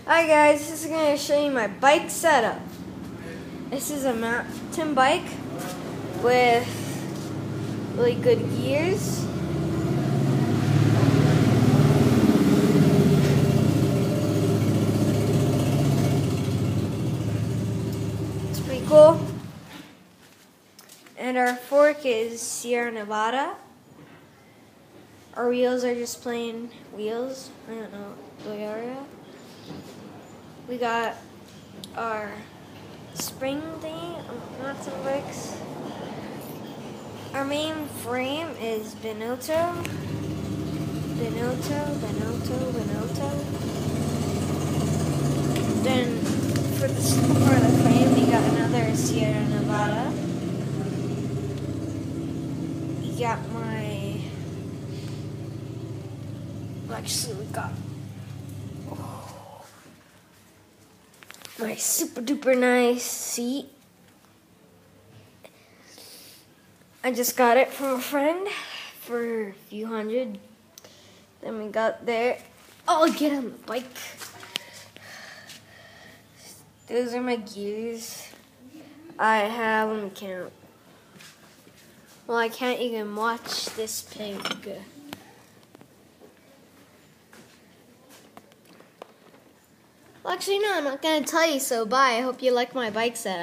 Hi guys, this is going to show you my bike setup. This is a mountain bike with really good gears. It's pretty cool. And our fork is Sierra Nevada. Our wheels are just plain wheels. I don't know, Toyota. We got our spring thingy, mountain bikes. Our main frame is Benotto. Then for the support of the frame, we got another Sierra Nevada. We got we got my super duper nice seat. I just got it from a friend for a few hundred. Then we got there. Oh, get on the bike. Those are my gears. I have, let me count. Well, I can't even watch this pig. Well, actually, no, I'm not going to tell you, so bye. I hope you like my bike setup.